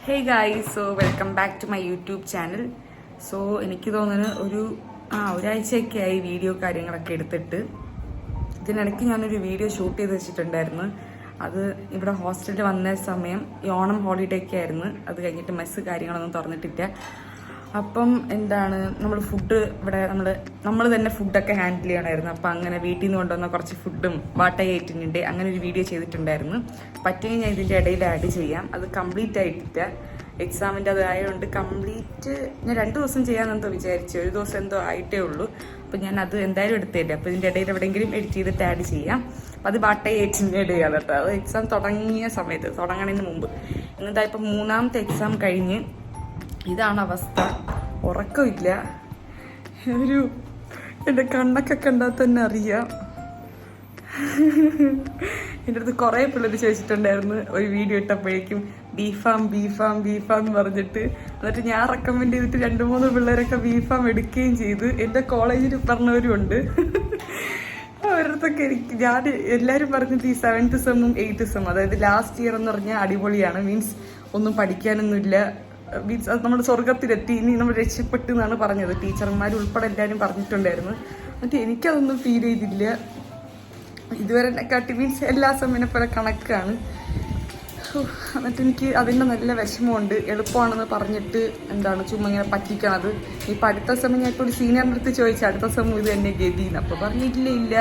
Hey guys, so welcome back to my YouTube channel. So എനിക്ക് തോന്നുന്നു ഒരാഴ്ചയൊക്കെ ആയി video കാര്യങ്ങളൊക്കെ എടുത്തിട്ട്. ഇതിനിടയ്ക്ക് ഞാനൊരു വീഡിയോ ഷൂട്ട് ചെയ്ത് വെച്ചിട്ടുണ്ടായിരുന്നു. അത് ഇവിടെ ഹോസ്റ്റലിൽ വന്ന സമയം ഈ ഓണം ഹോളിഡേ ഒക്കെ ആയിരുന്നു. അത് കഴിഞ്ഞിട്ട് മെസ്സ് കാര്യങ്ങളൊന്നും തുറന്നിട്ടില്ല. അപ്പം നമ്മൾ ഫുഡ് ഇവിടെ നമ്മൾ തന്നെ ഫുഡൊക്കെ ഹാൻഡിൽ ചെയ്യണമായിരുന്നു. അപ്പം അങ്ങനെ വീട്ടിൽ നിന്ന് കൊണ്ടുവന്ന കുറച്ച് ഫുഡും വാട്ടയായിട്ടുണ്ട്. അങ്ങനെ ഒരു വീഡിയോ ചെയ്തിട്ടുണ്ടായിരുന്നു. പറ്റുമെങ്കിൽ ഞാൻ ഇതിൻ്റെ ഇടയിൽ ആഡ് ചെയ്യാം. അത് കംപ്ലീറ്റ് ആയിട്ടില്ല. എക്സാമിൻ്റെ അതായതുകൊണ്ട് കംപ്ലീറ്റ് ഞാൻ 2 ദിവസം ചെയ്യാമെന്നെന്തോ വിചാരിച്ചു. ഒരു ദിവസം എന്തോ ആയിട്ടേ ഉള്ളൂ. അപ്പം ഞാൻ അത് എന്തായാലും എടുത്തില്ല. അപ്പോൾ ഇതിൻ്റെ ഇടയിൽ എവിടെയെങ്കിലും എഡിറ്റ് ചെയ്തിട്ട് ആഡ് ചെയ്യാം. അപ്പം അത് വാട്ടയായിട്ടിൻ്റെ ഇടയിൽ ചെയ്യാം കേട്ടോ. അത് എക്സാം തുടങ്ങിയ സമയത്ത് തുടങ്ങണതിന് മുമ്പ്. എന്നിട്ട് ഇപ്പം 3ാമത്തെ എക്സാം കഴിഞ്ഞ് ഇതാണ് അവസ്ഥ. ഉറക്കമില്ല. എൻ്റെ കണ്ണൊക്കെ കണ്ടാൽ തന്നെ അറിയാം. എൻ്റെ അടുത്ത് കുറേ പിള്ളേർ ചോദിച്ചിട്ടുണ്ടായിരുന്നു ഒരു വീഡിയോ ഇട്ടപ്പോഴേക്കും ബീഫാം എന്ന് പറഞ്ഞിട്ട്. എന്നിട്ട് ഞാൻ റെക്കമെൻഡ് ചെയ്തിട്ട് 2-3 പിള്ളേരൊക്കെ ബീഫാം എടുക്കുകയും ചെയ്ത്. എൻ്റെ കോളേജിൽ പറഞ്ഞവരും ഉണ്ട്. അവരടുത്തൊക്കെ ഞാൻ എല്ലാവരും പറഞ്ഞിട്ട് ഈ 7th സെമ്മും 8th സെമ്മും, അതായത് ലാസ്റ്റ് ഇയർ എന്ന് പറഞ്ഞാൽ അടിപൊളിയാണ്. മീൻസ് ഒന്നും പഠിക്കാനൊന്നുമില്ല. മീൻസ് അത് നമ്മൾ സ്വർഗത്തിലെത്തി, ഇനി നമ്മൾ രക്ഷപ്പെട്ടു എന്നാണ് പറഞ്ഞത്. ടീച്ചർമാർ ഉൾപ്പെടെ എല്ലാവരും പറഞ്ഞിട്ടുണ്ടായിരുന്നു. എന്നിട്ട് എനിക്കതൊന്നും ഫീൽ ചെയ്തില്ല. ഇതുവരെ കാട്ടി മീൻസ് എല്ലാ സെമ്മിനെ പോലെ കണക്കാണ്. എന്നിട്ട് എനിക്ക് അതിൻ്റെ നല്ല വിഷമമുണ്ട്. എളുപ്പമാണെന്ന് പറഞ്ഞിട്ട് ചുമ്മാ ഇങ്ങനെ പറ്റിക്കണത്. ഇപ്പം അടുത്ത സെമ്മ ഞാൻ ഇപ്പോൾ ഒരു സീനിയറിൻ്റെ അടുത്ത് ചോദിച്ചു അടുത്ത സെമ്മ ഇത് തന്നെ ഗതിന്ന്. അപ്പോൾ പറഞ്ഞില്ല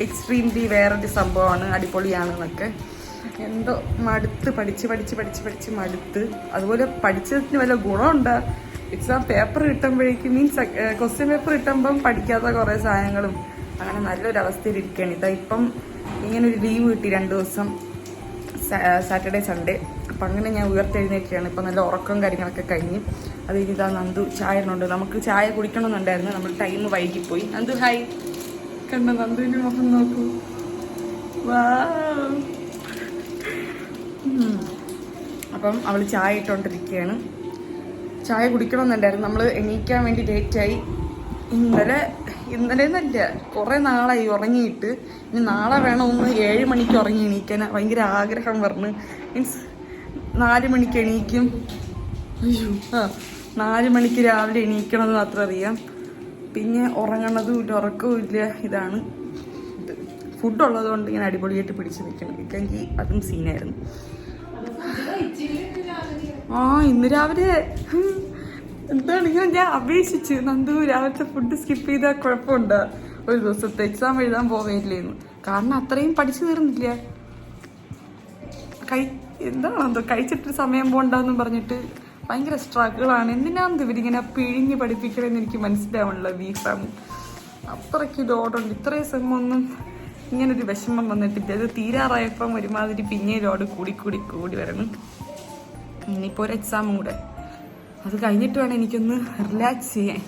എക്സ്ട്രീംലി വേറൊരു സംഭവമാണ്, അടിപൊളിയാണ് എന്നൊക്കെ. എന്തോ മടുത്ത് പഠിച്ച് മടുത്ത്. അതുപോലെ പഠിച്ചതിന് വല്ല ഗുണമുണ്ടോ? എക്സാം പേപ്പർ കിട്ടുമ്പോഴേക്കും മീൻസ് ക്വസ്റ്റ്യൻ പേപ്പർ കിട്ടുമ്പം പഠിക്കാത്ത കുറേ സാധനങ്ങളും അങ്ങനെ നല്ലൊരു അവസ്ഥയിലിരിക്കുകയാണ്. ഇപ്പം ഇങ്ങനൊരു ലീവ് കിട്ടി 2 ദിവസം, സാറ്റർഡേ സൺഡേ. അപ്പം അങ്ങനെ ഞാൻ ഉയർത്തെഴുന്നേക്കുകയാണ്. ഇപ്പം നല്ല ഉറക്കവും കാര്യങ്ങളൊക്കെ കഴിഞ്ഞ്. അത് ഇതാ നന്ദു ചായ ഇടുന്നുണ്ട്. നമുക്ക് ചായ കുടിക്കണമെന്നുണ്ടായിരുന്നു. നമ്മൾ ടൈം വൈകിപ്പോയി. നന്ദു ഹായ്. കണ്ടോ നന്ദുവിൻ്റെ മുഖം നോക്കൂ. വാ. അപ്പം അവൾ ചായ ഇട്ടുകൊണ്ടിരിക്കുകയാണ്. ചായ കുടിക്കണമെന്നുണ്ടായിരുന്നു. നമ്മൾ എണീക്കാൻ വേണ്ടി ലേറ്റായി. ഇന്നലെ എന്നല്ല കുറേ നാളായി ഉറങ്ങിയിട്ട്. ഇനി നാളെ വേണം ഒന്ന് 7 മണിക്ക് ഉറങ്ങി എണീക്കാൻ. ഭയങ്കര ആഗ്രഹം പറഞ്ഞ്. മീൻസ് 4 മണിക്ക് എണീക്കും. 4 മണിക്ക് രാവിലെ എണീക്കണമെന്ന് മാത്രം അറിയാം. പിന്നെ ഉറങ്ങണതും ഇല്ല, ഉറക്കവും ഇല്ല. ഇതാണ് ഇത്. ഫുഡുള്ളത് കൊണ്ട് ഇങ്ങനെ അടിപൊളിയായിട്ട് പിടിച്ച് നിൽക്കണം. ഇല്ലെങ്കിൽ അതും സീനായിരുന്നു. ഇന്ന് രാവിലെ ഞാൻ അപേക്ഷിച്ച് നന്ദു രാവിലത്തെ ഫുഡ് സ്കിപ്പ് ചെയ്താൽ കുഴപ്പമുണ്ടോ? ഒരു ദിവസത്തെ എക്സാം എഴുതാൻ പോവേല്ലേന്ന്. കാരണം അത്രയും പഠിച്ചു തീർന്നില്ല. എന്താണെന്തോ കഴിച്ചിട്ട് സമയം പോകണ്ടെന്നും പറഞ്ഞിട്ട് ഭയങ്കര സ്ട്രഗിളാണ്. എന്തിനാണെന്ന് ഇവരിങ്ങനെ പിഴിഞ്ഞ് പഠിപ്പിക്കണമെന്ന് എനിക്ക് മനസ്സിലാവണല്ലോ. ബീഫാം അത്രയ്ക്ക് ലോഡുണ്ട്. ഇത്രയും സെമ്മൊന്നും ഇങ്ങനൊരു വിഷമം വന്നിട്ടില്ല. അത് തീരാറായപ്പം ഒരുമാതിരി പിന്നെ ലോഡ് കൂടി വരണം. ഇനിയിപ്പോൾ ഒരു എക്സാമും കൂടെ, അത് കഴിഞ്ഞിട്ട് വേണം എനിക്കൊന്ന് റിലാക്സ് ചെയ്യാൻ.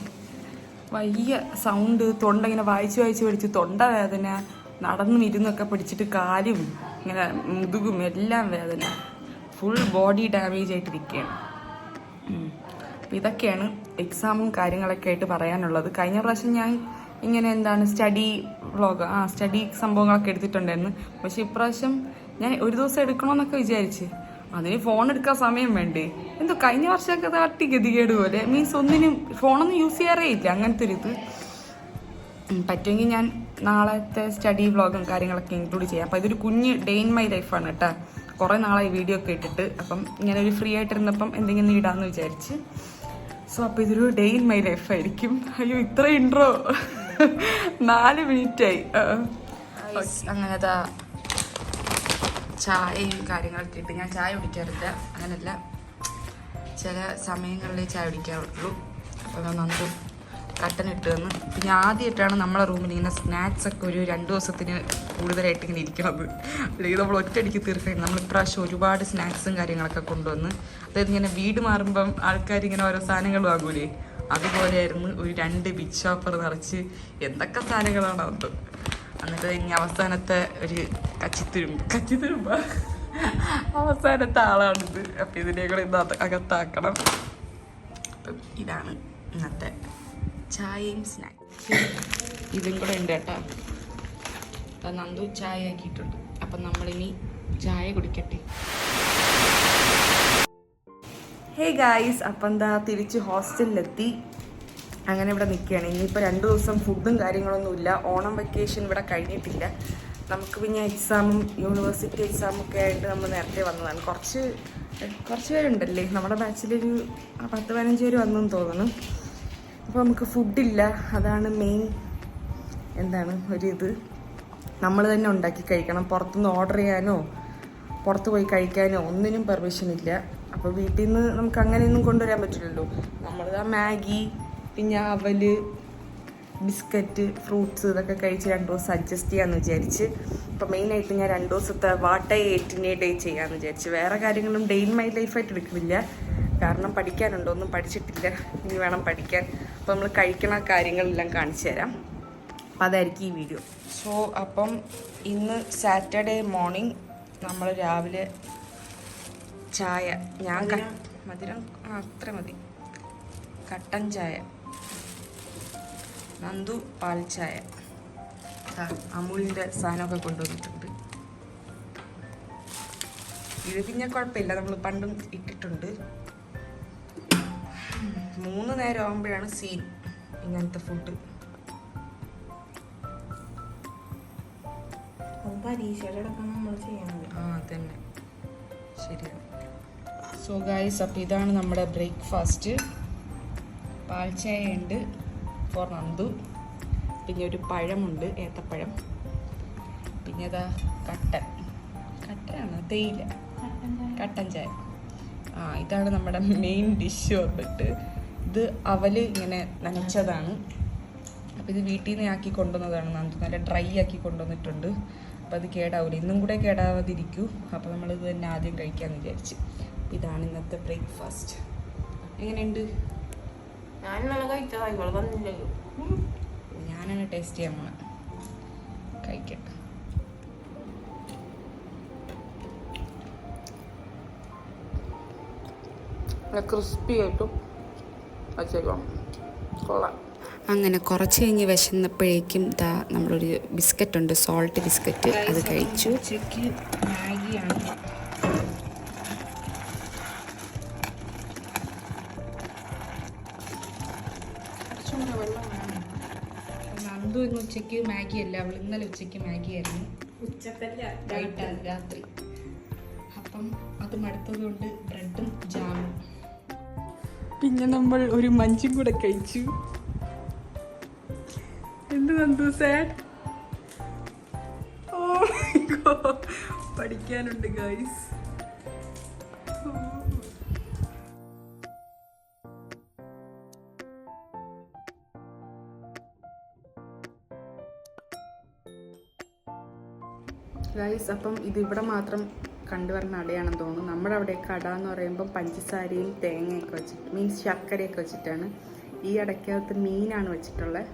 വയ്യ സൗണ്ട്, തൊണ്ട ഇങ്ങനെ വായിച്ച് പഠിച്ച് തൊണ്ട വേദന, നടന്നും ഇരുന്നൊക്കെ പിടിച്ചിട്ട് കാലും ഇങ്ങനെ മുതുകും എല്ലാം വേദന. ഫുൾ ബോഡി ഡാമേജ് ആയിട്ടിരിക്കുകയാണ്. അപ്പം ഇതൊക്കെയാണ് എക്സാമും കാര്യങ്ങളൊക്കെ ആയിട്ട് പറയാനുള്ളത്. കഴിഞ്ഞ പ്രാവശ്യം ഞാൻ ഇങ്ങനെ സ്റ്റഡി വ്ളോഗ് സ്റ്റഡി സംഭവങ്ങളൊക്കെ എടുത്തിട്ടുണ്ടായിരുന്നു. പക്ഷെ ഇപ്രാവശ്യം ഞാൻ ഒരു ദിവസം എടുക്കണമെന്നൊക്കെ വിചാരിച്ച് അതിന് ഫോൺ എടുക്കാൻ സമയം വേണ്ടേ. എന്തോ കഴിഞ്ഞ വർഷമൊക്കെ തട്ടി ഗതികേട് പോലെ. മീൻസ് ഒന്നിനും ഫോണൊന്നും യൂസ് ചെയ്യാറേ ഇല്ല. അങ്ങനത്തെ ഒരു ഇത്. പറ്റുമെങ്കിൽ ഞാൻ നാളത്തെ സ്റ്റഡി വ്ളോഗും കാര്യങ്ങളൊക്കെ ഇൻക്ലൂഡ് ചെയ്യാം. അപ്പം ഇതൊരു കുഞ്ഞ് ഡേ ഇൻ മൈ ലൈഫാണ് കേട്ടോ. കുറേ നാളായി വീഡിയോ ഒക്കെ ഇട്ടിട്ട്. അപ്പം ഇങ്ങനെ ഒരു ഫ്രീ ആയിട്ടിരുന്നപ്പം എന്തെങ്കിലും ഇടാമെന്ന് വിചാരിച്ച്. സോ അപ്പോൾ ഇതൊരു ഡേ ഇൻ മൈ ലൈഫായിരിക്കും. അയ്യോ ഇത്ര ഇൻട്രോ 4 മിനിറ്റായി. അങ്ങനത്തെ ചായയും കാര്യങ്ങളൊക്കെ ഇട്ട് ഞാൻ ചായ കുടിക്കാറില്ല. അങ്ങനല്ല, ചില സമയങ്ങളിലേ ചായ കുടിക്കാറുള്ളൂ. അപ്പോൾ നന്ദു കട്ടനിട്ട് തന്ന്. പിന്നെ ആദ്യമായിട്ടാണ് നമ്മളെ റൂമിൽ ഇങ്ങനെ സ്നാക്സ് ഒക്കെ ഒരു 2 ദിവസത്തിന് കൂടുതലായിട്ട് ഇങ്ങനെ ഇരിക്കുന്നത്. അല്ലെങ്കിൽ നമ്മൾ ഒറ്റയടിക്ക് തീർക്കണം. നമ്മൾ ഇപ്രാവശ്യം ഒരുപാട് സ്നാക്സും കാര്യങ്ങളൊക്കെ കൊണ്ടുവന്ന്, അതായത് ഇങ്ങനെ വീട് മാറുമ്പം ആൾക്കാർ ഇങ്ങനെ ഓരോ സാധനങ്ങൾ വാങ്ങൂലേ, അതുപോലെയായിരുന്നു. ഒരു 2 ബിഗ് ഷോപ്പർ നിറച്ച് എന്തൊക്കെ സാധനങ്ങളാണ് അത്. എന്നിട്ട് ഇനി അവസാനത്തെ ഒരു കച്ചിത്തുരുമ്പ അവസാനത്തെ ആളാണിത്. അപ്പം ഇതിനെ കൂടെ ഇന്ന് അകത്താക്കണം. അപ്പം ഇതാണ് ഇന്നത്തെ ചായയും സ്നാക്സ്. ഇതും കൂടെ ഉണ്ട് കേട്ടോ. അപ്പം നന്ദു ചായ ആക്കിയിട്ടുണ്ട്. അപ്പം നമ്മളിനി ചായ കുടിക്കട്ടെ. ഹേ ഗായ്സ്, അപ്പം എന്താ തിരിച്ച് ഹോസ്റ്റലിലെത്തി. അങ്ങനെ ഇവിടെ നിൽക്കുകയാണ്. ഇനിയിപ്പോൾ 2 ദിവസം ഫുഡും കാര്യങ്ങളൊന്നുമില്ല. ഓണം വെക്കേഷൻ ഇവിടെ കഴിഞ്ഞിട്ടില്ല. നമുക്ക് പിന്നെ എക്സാമും യൂണിവേഴ്സിറ്റി എക്സാമും ഒക്കെ ആയിട്ട് നമ്മൾ നേരത്തെ വന്നതാണ്. കുറച്ച് പേരുണ്ടല്ലേ നമ്മുടെ ബാച്ചിലൊരു 10-15 പേര് വന്നെന്ന് തോന്നുന്നു. അപ്പോൾ നമുക്ക് ഫുഡില്ല, അതാണ് മെയിൻ ഒരിത്. നമ്മൾ തന്നെ ഉണ്ടാക്കി കഴിക്കണം. പുറത്തുനിന്ന് ഓർഡർ ചെയ്യാനോ പുറത്ത് പോയി കഴിക്കാനോ ഒന്നിനും പെർമിഷൻ ഇല്ല. അപ്പോൾ വീട്ടിൽ നിന്ന് നമുക്ക് അങ്ങനെയൊന്നും കൊണ്ടുവരാൻ പറ്റില്ലല്ലോ. നമ്മൾ മാഗി, പിന്നെ അവല്, ബിസ്ക്കറ്റ്, ഫ്രൂട്ട്സ് ഇതൊക്കെ കഴിച്ച് 2 ദിവസം അഡ്ജസ്റ്റ് ചെയ്യാമെന്ന് വിചാരിച്ച്. അപ്പോൾ മെയിനായിട്ട് ഞാൻ 2 ദിവസത്തെ വാട്ട് ഐ ഏറ്റ് ഇൻ എ ഡേ ചെയ്യാമെന്ന് വിചാരിച്ച്. വേറെ കാര്യങ്ങളും ഡേ ഇൻ മൈ ലൈഫായിട്ട് എടുക്കുന്നില്ല, കാരണം പഠിക്കാനുണ്ടോ, ഒന്നും പഠിച്ചിട്ടില്ല, ഇനി വേണം പഠിക്കാൻ. അപ്പോൾ നമ്മൾ കഴിക്കണ കാര്യങ്ങളെല്ലാം കാണിച്ചു തരാം. അപ്പോൾ അതായിരിക്കും ഈ വീഡിയോ. സോ അപ്പം ഇന്ന് സാറ്റർഡേ മോർണിംഗ് നമ്മൾ രാവിലെ ചായ, ഞാൻ മധുരം അത്ര മതി, കട്ടൻ ചായ, നന്ദു പാൽ ചായ, അമൂലിൻ്റെ സാധനമൊക്കെ കൊണ്ടുവന്നിട്ടുണ്ട്. ഇത് പിന്നെ കുഴപ്പമില്ല, നമ്മൾ പണ്ടും ഇട്ടിട്ടുണ്ട്. 3 നേരം ആകുമ്പോഴാണ് സീൻ ഇങ്ങനത്തെ ഫുഡ്. തന്നെ ശരിയാണ്. സോ ഗൈസ്, അപ്പോൾ ഇതാണ് നമ്മുടെ ബ്രേക്ക്ഫാസ്റ്റ്. പാൽ ചായ ഉണ്ട് ഫോർ നന്ദു, പിന്നെ ഒരു പഴമുണ്ട്, ഏത്തപ്പഴം, പിന്നെ അതാ കട്ടനാണ് തേയില, കട്ടൻ ചായ. ഇതാണ് നമ്മുടെ മെയിൻ ഡിഷ് വന്നിട്ട്. ഇത് അവല് ഇങ്ങനെ നനച്ചതാണ്. അപ്പോൾ ഇത് വീട്ടിൽ നിന്ന് ആക്കി കൊണ്ടുവന്നതാണ് നന്ദു, നല്ല ഡ്രൈ ആക്കി കൊണ്ടുവന്നിട്ടുണ്ട്. അപ്പോൾ അത് കേടാവില്ല, ഇന്നും കൂടെ കേടാവാതിരിക്കൂ. അപ്പോൾ നമ്മളിത് തന്നെ ആദ്യം കഴിക്കാമെന്ന് വിചാരിച്ച്. ഇതാണ് ഇന്നത്തെ ബ്രേക്ക്ഫാസ്റ്റ്. എങ്ങനെയുണ്ട്? ഞാനാണ് ടേസ്റ്റ് ചെയ്യാൻ പോണെ. കഴിക്കട്ടെ. ക്രിസ്പി ആയിട്ടും വച്ചേക്കാം, കൊള്ളാം. അങ്ങനെ കുറച്ച് കഴിഞ്ഞ് വിശന്നപ്പോഴേക്കും ഇതാ നമ്മളൊരു ബിസ്ക്കറ്റ് ഉണ്ട്, സോൾട്ട് ബിസ്ക്കറ്റ്, അത് കഴിച്ചു. ഉച്ചയ്ക്ക് മാഗിയാണ്. നന്ദു ഇന്ന് ഉച്ചയ്ക്ക് മാഗി അല്ല, അവൾ ഇന്നലെ ഉച്ചയ്ക്ക് മാഗി ആയിരുന്നു, രാത്രി. അപ്പം അത് മടുത്തതുകൊണ്ട് ബ്രെഡും ജാമും, പിന്നെ നമ്മൾ ഒരു മഞ്ചും കൂടെ കഴിച്ചു. എന്ത് നന്ദു സാഡ്? ഓ പഠിക്കാനുണ്ട് ഗൈസ്. അപ്പം ഇതിവിടെ മാത്രം കണ്ടുവരുന്ന അടയാണെന്ന് തോന്നുന്നു. നമ്മുടെ അവിടെ കട എന്ന് പറയുമ്പോൾ പഞ്ചസാരയും തേങ്ങയൊക്കെ വെച്ചിട്ട്, മീൻസ് ശർക്കരയൊക്കെ വെച്ചിട്ടാണ്. ഈ അടയ്ക്കകത്ത് മീനാണ് വെച്ചിട്ടുള്ളത്.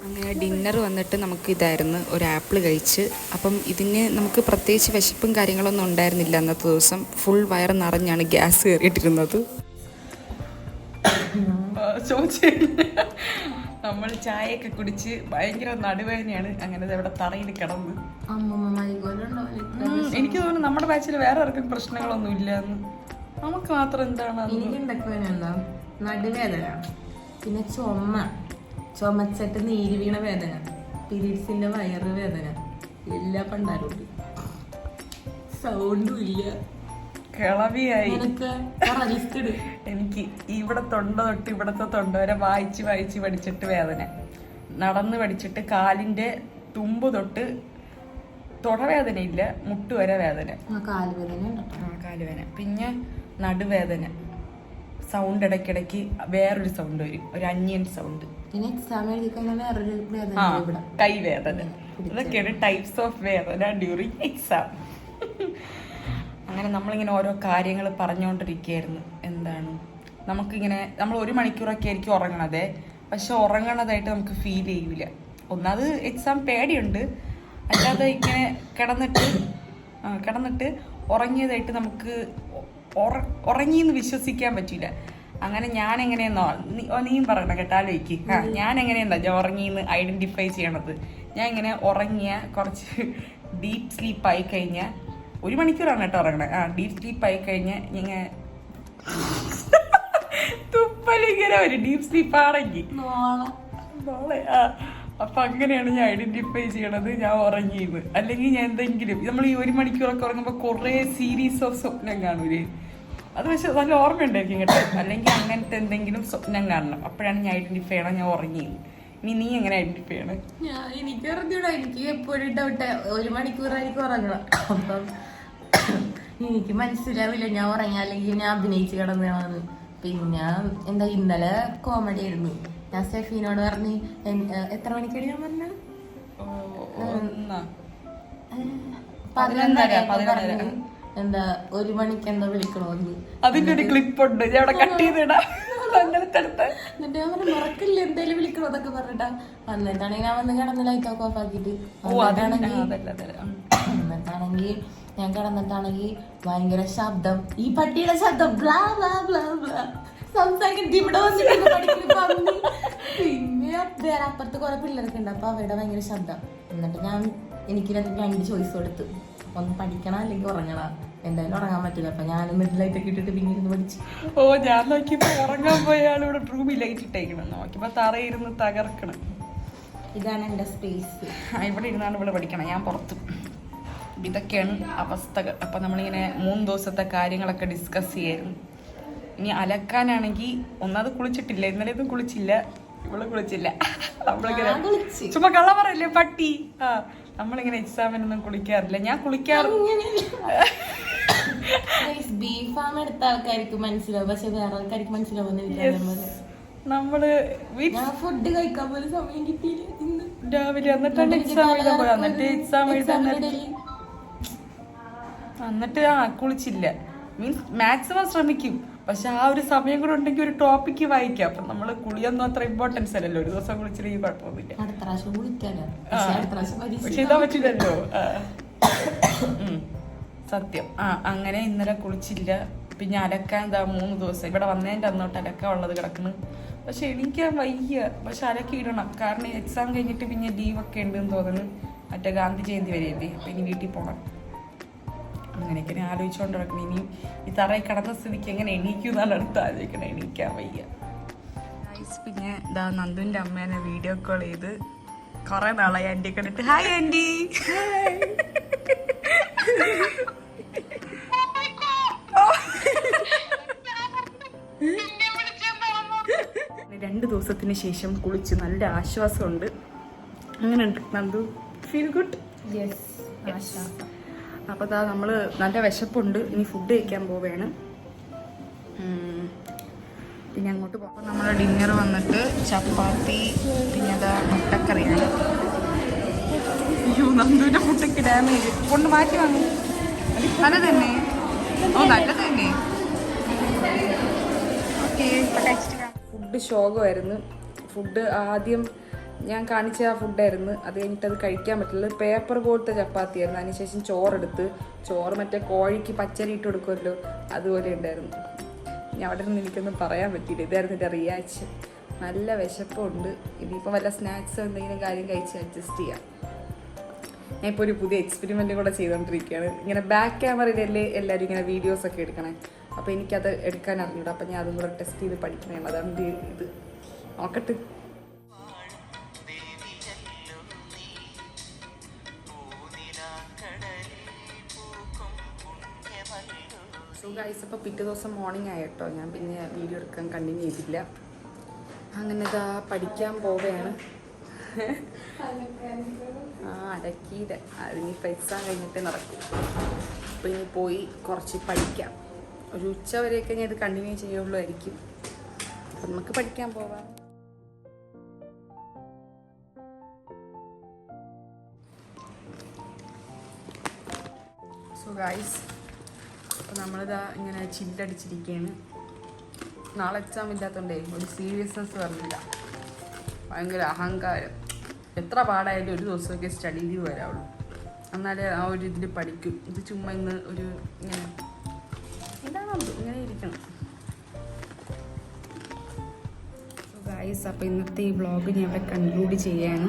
അങ്ങനെ ഡിന്നർ വന്നിട്ട് നമുക്ക് ഇതായിരുന്നു, ഒരു ആപ്പിൾ കഴിച്ച്. അപ്പം ഇതിന് നമുക്ക് പ്രത്യേകിച്ച് വിശപ്പും കാര്യങ്ങളൊന്നും ഉണ്ടായിരുന്നില്ല അന്നത്തെ ദിവസം. ഫുൾ വയറ് നിറഞ്ഞാണ് ഗ്യാസ് കയറിയിട്ടിരുന്നത്. നമ്മൾ ചായയൊക്കെ കുടിച്ച് ഭയങ്കര നടുവേദനയാണ്. അങ്ങനെ ഇവിടെ തറയിൽ കിടന്ന്. എനിക്ക് തോന്നുന്നു നമ്മുടെ ബാച്ചിൽ വേറെ ആർക്കും പ്രശ്നങ്ങളൊന്നും ഇല്ല എന്ന്, നമുക്ക് മാത്രം എന്താണ് നടുവേദന, പിന്നെ ചുമച്ചിട്ട് നീര് വീണ വേദന, പീരീഡ്സിന്റെ വയറ് വേദന, എല്ലാ പണ്ടാരും സൗണ്ടും ഇല്ല, കിളവിയായി. എനിക്ക് ഇവിടെ തൊണ്ട തൊട്ട് ഇവിടത്തെ തൊണ്ട വരെ വായിച്ച് പഠിച്ചിട്ട് വേദന, നടന്ന് പഠിച്ചിട്ട് കാലിന്റെ തുമ്പ് തൊട്ട് തൊടവേദനയില്ല, മുട്ട് വരെ വേദന, കാലുവേദന, പിന്നെ നടുവേദന, സൗണ്ട് ഇടയ്ക്കിടയ്ക്ക് വേറൊരു സൗണ്ട് വരും, ഒരു അന്യൻ സൗണ്ട്, കൈവേദന. ഇതൊക്കെയാണ് ടൈപ്സ് ഓഫ് വേദന ഡ്യൂറിങ് എക്സാം. അങ്ങനെ നമ്മളിങ്ങനെ ഓരോ കാര്യങ്ങൾ പറഞ്ഞുകൊണ്ടിരിക്കുകയായിരുന്നു. നമുക്കിങ്ങനെ നമ്മൾ 1 മണിക്കൂറൊക്കെ ആയിരിക്കും ഉറങ്ങണതേ, പക്ഷെ ഉറങ്ങണതായിട്ട് നമുക്ക് ഫീൽ ചെയ്യൂല. ഒന്നാമത് എക്സാം പേടിയുണ്ട്, അല്ലാതെ ഇങ്ങനെ കിടന്നിട്ട് ഉറങ്ങിയതായിട്ട് നമുക്ക് ഉറങ്ങിയെന്ന് വിശ്വസിക്കാൻ പറ്റില്ല. അങ്ങനെ ഞാൻ എങ്ങനെയെന്നോ നീയും പറയണം കേട്ടാലോയ്ക്ക്, ഞാൻ എങ്ങനെയെന്നാ ഞാൻ ഉറങ്ങിയെന്ന് ഐഡന്റിഫൈ ചെയ്യണത്. ഞാൻ ഇങ്ങനെ ഉറങ്ങിയ കുറച്ച് ഡീപ്പ് സ്ലീപ്പായി കഴിഞ്ഞാൽ 1 മണിക്കൂറാണ് കേട്ടോ ഉറങ്ങണേ. ഡീപ് സ്ലീപ്പ് ആയി കഴിഞ്ഞ് ഇങ്ങനെ തുപ്പലിങ്ങനെ വരും ഡീപ് സ്ലീപ്പ് ആണെങ്കിൽ. അപ്പൊ അങ്ങനെയാണ് ഞാൻ ഐഡന്റിഫൈ ചെയ്യണത് ഞാൻ ഉറങ്ങിയത്. അല്ലെങ്കിൽ ഞാൻ എന്തെങ്കിലും നമ്മൾ ഈ 1 മണിക്കൂറൊക്കെ ഉറങ്ങുമ്പോൾ കുറേ സീരീസ് ഓഫ് സ്വപ്നം കാണൂലേ, അത് പക്ഷെ നല്ല ഓർമ്മയുണ്ടായിരിക്കും കേട്ടോ. അല്ലെങ്കിൽ അങ്ങനത്തെ എന്തെങ്കിലും സ്വപ്നം കാണണം, അപ്പോഴാണ് ഞാൻ ഐഡന്റിഫൈ ചെയ്യണം ഞാൻ ഉറങ്ങിയത്. ഇനി നീ എങ്ങനെ ഐഡന്റിഫൈ ചെയ്യണം? എനിക്ക് അറിഞ്ഞൂടാ, എനിക്ക് എപ്പോഴും ഡൗട്ട് 1 മണിക്കൂറായിരിക്കും ഉറങ്ങണം. അപ്പം എനിക്ക് മനസ്സിലാവില്ല ഞാൻ ഉറങ്ങി അല്ലെങ്കിൽ ഞാൻ അഭിനയിച്ച് കിടന്നാണെന്ന്. പിന്നെ എന്താ ഇന്നലെ കോമഡി ആയിരുന്നു. ഞാൻ സ്റ്റെഫീനോട് പറഞ്ഞ് എത്ര മണിക്കാണ് ഞാൻ പറഞ്ഞത് 11:30 എന്താ 1 മണിക്ക് എന്താ വിളിക്കണോന്ന്. അതിന്റെ ഒരു ക്ലിപ്പ് ഉണ്ട്, ഞാൻ അവിടെ കട്ട് ചെയ്തിടാം. എന്നിട്ട് ഞാൻ പറഞ്ഞു മറക്കില്ല എന്തായാലും വിളിക്കണോ എന്നൊക്കെ പറഞ്ഞിട്ടാ. എന്നിട്ടാണെങ്കിൽ ഞാൻ വന്ന് കിടന്ന് ലൈറ്റ് ഒക്കെ ഓഫ് ആക്കിട്ട് എന്നിട്ടാണെങ്കിൽ ഞാൻ കിടന്നിട്ടാണെങ്കിൽ ഭയങ്കര ശബ്ദം, ഈ പട്ടിയുടെ ശബ്ദം ബ്ലാ ബ്ലാ ബ്ലാ ബ്ലാ സംസാരിക്കുന്നത് ഇവിടെ വന്നിട്ട് പഠിക്കുന്നു. പിന്നെ വേറെ അപ്പുറത്ത് കുറെ പിള്ളേരൊക്കെ ഉണ്ട്, അപ്പൊ അവരുടെ ഭയങ്കര ശബ്ദം. എന്നിട്ട് എനിക്ക് 2 ചോയ്സ് കൊടുത്തു, ഒന്ന് പഠിക്കണം അല്ലെങ്കിൽ ഉറങ്ങണം. എന്തായാലും ഉറങ്ങാൻ പറ്റില്ല, അപ്പൊ ഞാൻ ലൈറ്റ് ഒക്കെ ഇട്ടിട്ട് പിന്നെ ഇരുന്ന് പഠിച്ചു. ഞാൻ നോക്കിയപ്പോ ഉറങ്ങാൻ പോയാൽ ഇവിടെ റൂമിൽ ലൈറ്റ് ഇട്ടേക്കണം, നോക്കിയപ്പോ തറയിരുന്ന് തകർക്കണം. ഇതാണ് എന്റെ സ്പേസ്. ഇവിടെ ഇരുന്നാണ് ഇവിടെ പഠിക്കണം, ഞാൻ പുറത്ത്. ഇതൊക്കെയാണ് അവസ്ഥകൾ. അപ്പൊ നമ്മളിങ്ങനെ 3 ദിവസത്തെ കാര്യങ്ങളൊക്കെ ഡിസ്കസ് ചെയ്യായിരുന്നു. ഇനി അലക്കാനാണെങ്കിൽ ഒന്നാമത് കുളിച്ചിട്ടില്ല, ഇന്നലെ ഒന്നും കുളിച്ചില്ല, ഇവള് കുളിച്ചില്ല. നമ്മളിങ്ങനെ ചുമ്മാ കള്ള പറയല്ലേ പട്ടി. നമ്മളിങ്ങനെ എക്സാമിനൊന്നും കുളിക്കാറില്ല, ഞാൻ ബീഫാം എടുത്ത ആൾക്കാർക്ക് മനസ്സിലാവും, പക്ഷെ വേറെ ആൾക്കാർക്ക് മനസ്സിലാവുന്നില്ല. നമ്മള് ഫുഡ് കഴിക്കാൻ പോലും സമയം കിട്ടിയില്ല ഇന്ന് രാവിലെ. എന്നിട്ടാണ് എക്സാം എഴുതാൻ പോയത്. എക്സാം എഴുതാൻ എന്നിട്ട് കുളിച്ചില്ല. മീൻസ് മാക്സിമം ശ്രമിക്കും, പക്ഷെ ആ ഒരു സമയം കൂടെ ഉണ്ടെങ്കിൽ ഒരു ടോപ്പിക്ക് വായിക്കാം. അപ്പൊ നമ്മള് കുളിയൊന്നും അത്ര ഇമ്പോർട്ടൻസ് അല്ലല്ലോ, ഒരു ദിവസം കുളിച്ചില്ലെങ്കിൽ കുഴപ്പമൊന്നുമില്ല. പക്ഷെ ഇതാ പറ്റില്ലല്ലോ. സത്യം. അങ്ങനെ ഇന്നലെ കുളിച്ചില്ല. പിന്നെ അലക്കാൻ എന്താ 3 ദിവസം ഇവിടെ വന്നതിൻ്റെ അന്നോട്ട് അലക്കാൻ ഉള്ളത് കിടക്കുന്നു. പക്ഷെ എണീക്കാൻ വയ്യ, പക്ഷെ അലക്കി ഇടണം. കാരണം എക്സാം കഴിഞ്ഞിട്ട് പിന്നെ ലീവൊക്കെ ഉണ്ടെന്ന് തോന്നുന്നു. മറ്റേ ഗാന്ധി ജയന്തി വരെയല്ലേ, അപ്പൊ ഇനി വീട്ടിൽ പോകണം. അങ്ങനെയൊക്കെ ഞാൻ ആലോചിച്ചുകൊണ്ട് കിടക്കണം. ഇനി ഈ തറയിൽ കിടന്ന സ്ഥിതിക്ക് എങ്ങനെ എണീക്കുന്നാണ് അടുത്ത് ആലോചിക്കണം. എണീക്കാൻ വയ്യ. പിന്നെ ഇതാ നന്ദുവിൻ്റെ അമ്മേനെ വീഡിയോ കോൾ ചെയ്ത് കുറെ നാളായി ആൻറ്റി കണ്ടിട്ട്. Hi aunty. 2 ദിവസത്തിന് ശേഷം കുളിച്ച് നല്ല ആശ്വാസമുണ്ട്. അങ്ങനെ ഉണ്ട് നന്ദു, ഫീൽ ഗുഡ്? അപ്പോൾ അതാ നമ്മൾ നല്ല വിശപ്പുണ്ട്, ഇനി ഫുഡ് കഴിക്കാൻ പോവുകയാണ്. പിന്നെ അങ്ങോട്ട് പോകുമ്പോൾ നമ്മുടെ ഡിന്നർ വന്നിട്ട് ചപ്പാത്തി, പിന്നെ അതാ മുട്ടക്കറിയാണ്. അയ്യോ നന്ദുവിൻ്റെ മുട്ടയ്ക്ക് ഡാമേജ് കൊണ്ട് മാറ്റി വാങ്ങും. നല്ല തന്നെ, നല്ല തന്നെ. Okay, food ശോകമായിരുന്നു. ഫുഡ് ആദ്യം ഞാൻ കാണിച്ച ആ ഫുഡായിരുന്നു, അത് കഴിഞ്ഞിട്ട് അത് കഴിക്കാൻ പറ്റില്ല. പേപ്പർ പോലത്തെ ചപ്പാത്തിയായിരുന്നു. അതിനുശേഷം ചോറെടുത്ത്, ചോറ് മറ്റേ കോഴിക്ക് പച്ചരി ഇട്ട് കൊടുക്കുമല്ലോ, അതുപോലെ ഉണ്ടായിരുന്നു. ഞാൻ അവിടെ നിന്ന് എനിക്കൊന്നും പറയാൻ പറ്റിയില്ല. ഇതായിരുന്നു എൻ്റെ റിയാക്ഷൻ. നല്ല വിശപ്പുണ്ട്. ഇനിയിപ്പോൾ വല്ല സ്നാക്സോ എന്തെങ്കിലും കാര്യം കഴിച്ച് അഡ്ജസ്റ്റ് ചെയ്യാം. ഞാൻ ഇപ്പോൾ ഒരു പുതിയ എക്സ്പെരിമെൻറ്റ് കൂടെ ചെയ്തുകൊണ്ടിരിക്കുകയാണ്. ഇങ്ങനെ ബാക്ക് ക്യാമറയിലല്ലേ എല്ലാവരും ഇങ്ങനെ വീഡിയോസൊക്കെ എടുക്കണേ. അപ്പോൾ എനിക്കത് എടുക്കാൻ അറിഞ്ഞൂടാ. അപ്പോൾ ഞാൻ അതും കൂടെ ടെസ്റ്റ് ചെയ്ത് പഠിക്കണേ. അതാണ് ഇത്. നോക്കട്ടെ. സോ ഗൈസ്, അപ്പോൾ പിറ്റേ ദിവസം മോർണിംഗ് ആയി കേട്ടോ. ഞാൻ പിന്നെ വീഡിയോ എടുക്കാൻ കണ്ടിന്യൂ ചെയ്തില്ല. അങ്ങനെ ഇതാ പഠിക്കാൻ പോവുകയാണ്. അടക്കിയില്ല, അതിനിപ്പോൾ എക്സാം കഴിഞ്ഞിട്ടേ നടക്കും. അപ്പോൾ ഇനി പോയി കുറച്ച് പഠിക്കാം. ഒരു ഉച്ച വരെയൊക്കെ ഞാൻ ഇത് കണ്ടിന്യൂ ചെയ്യുള്ളൂ ആയിരിക്കും. അപ്പം നമുക്ക് പഠിക്കാൻ പോവാം. സോ ഗൈസ്, അപ്പോൾ നമ്മളിതാ ഇങ്ങനെ ചില്ലടിച്ചിരിക്കുകയാണ്. നാളെ എക്സാം ഇല്ലാത്തതുകൊണ്ടേ ഒരു സീരിയസ്നെസ് പറഞ്ഞില്ല, ഭയങ്കര അഹങ്കാരം. എത്ര പാടായാലും ഒരു ദിവസമൊക്കെ സ്റ്റഡി ലീവ് വരാവുള്ളൂ, എന്നാലേ ആ ഒരു ഇതിൽ പഠിക്കും. ഇത് ചുമ്മാ ഇന്ന് ഒരു ഇങ്ങനെ ഇങ്ങനെ ഇരിക്കണം. സോ ഗൈസ്, അപ്പോൾ ഇന്നത്തെ ഈ വ്ളോഗ് ഞാൻ ഇവിടെ കൺക്ലൂഡ് ചെയ്യാണ്.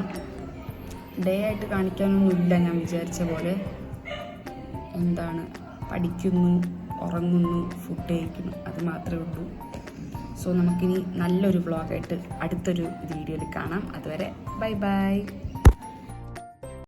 ഡേ ആയിട്ട് കാണിക്കാനൊന്നുമില്ല ഞാൻ വിചാരിച്ച പോലെ. എന്താണ് പഠിക്കുന്നു, ഉറങ്ങുന്നു, ഫുഡ് കഴിക്കുന്നു, അത് മാത്രമേ ഉള്ളൂ. സോ നമുക്കിനി നല്ലൊരു വ്ളോഗായിട്ട് അടുത്തൊരു വീഡിയോയിൽ കാണാം. അതുവരെ ബൈ ബൈ.